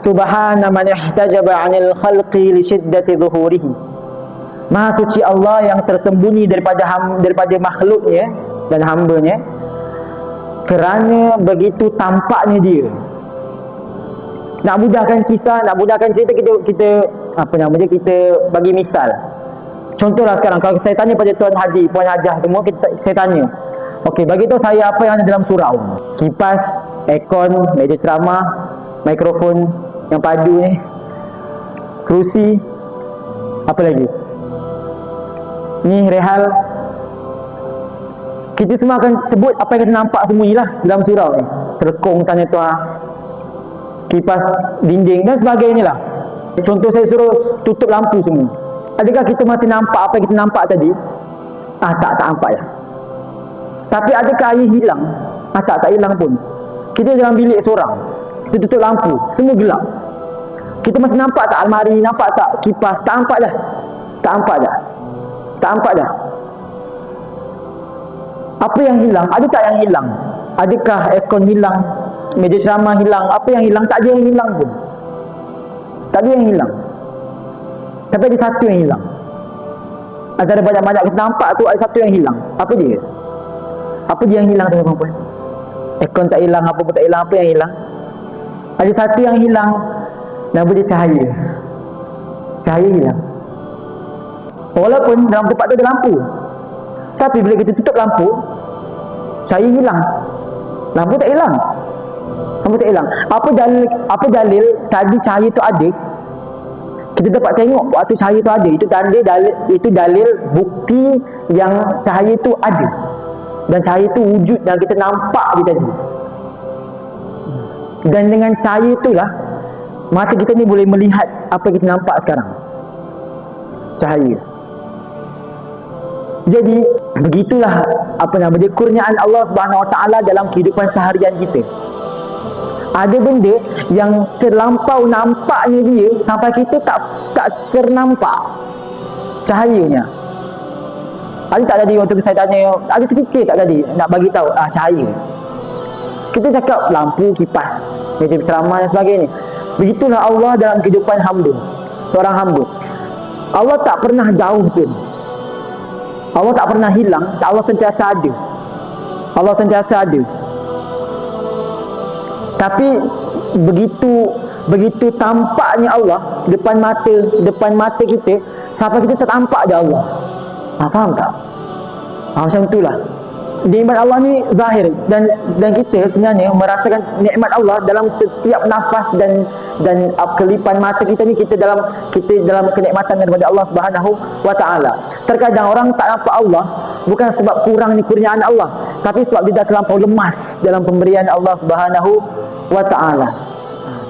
Subhana man ihtajaba 'anil khalqi li shiddati dhuhurihi. Maha suci Allah yang tersembunyi daripada makhluknya dan hambanya kerana begitu tampaknya dia. Nak mudahkan kisah, nak mudahkan cerita, kita bagi misal. Contohlah sekarang, kalau saya tanya pada tuan haji, puan hajah semua, saya tanya, okey, bagi tahu saya apa yang ada dalam surau. Kipas, aircon, meja ceramah, mikrofon yang padu ni, kerusi, apa lagi? Ni rehal. Kita semua akan sebut apa yang kita nampak semua ni lah dalam surau ni. Terkong sana tu, kipas, dinding dan sebagainya lah. Contoh, saya suruh tutup lampu semua. Adakah kita masih nampak apa yang kita nampak tadi? Tak nampak ya. Tapi adakah air hilang? Tak hilang pun. Kita dalam bilik seorang, kita tutup lampu, semua gelap. Kita masih nampak tak almari, nampak tak kipas? Tak nampak dah. Tak nampak dah. Tak nampak dah. Apa yang hilang? Ada tak yang hilang? Adakah aircon hilang? Meja ceramah hilang? Apa yang hilang? Tak ada yang hilang pun. Tak ada yang hilang. Tapi ada satu yang hilang. Antara banyak-banyak kita nampak tu, ada satu yang hilang. Apa dia? Apa dia yang hilang, tuan-tuan? Aircon tak hilang, apa pun tak hilang. Apa yang hilang? Ada satu yang hilang. Nama dia cahaya. Cahaya hilang. Walaupun dalam tempat tu ada lampu, tapi bila kita tutup lampu, cahaya hilang. Lampu tak hilang. Lampu tak hilang. Apa dalil tadi cahaya tu ada? Kita dapat tengok waktu cahaya tu ada. Itu dalil bukti yang cahaya tu ada. Dan cahaya tu wujud dan kita nampak dia tadi. Dan dengan cahaya itulah mata kita ni boleh melihat apa yang kita nampak sekarang. Cahaya. Jadi begitulah kurniaan Allah Subhanahu Wa Taala dalam kehidupan seharian kita. Ada benda yang terlampau nampaknya dia sampai kita tak ternampak cahayanya. Ada tak tadi waktu saya tanya, ada terfikir tak tadi nak bagi tahu cahaya? Kita cakap lampu, kipas, meja ceramah dan sebagainya. Begitulah Allah dalam kehidupan hamba, seorang hamba. Allah tak pernah jauh pun. Allah tak pernah hilang. Allah sentiasa ada. Allah sentiasa ada. Tapi begitu tampaknya Allah depan mata kita, sampai kita tak nampak dia Allah. Faham tak? Macam itulah. Nikmat Allah ni zahir dan kita sebenarnya merasakan nikmat Allah dalam setiap nafas dan kelipan mata kita ni. Kita dalam kenikmatan daripada Allah Subhanahu Wa Taala. Terkadang orang tak nampak Allah bukan sebab kurang ni kurniaan Allah, tapi sebab dia dah terlampau lemas dalam pemberian Allah Subhanahu Wa Taala.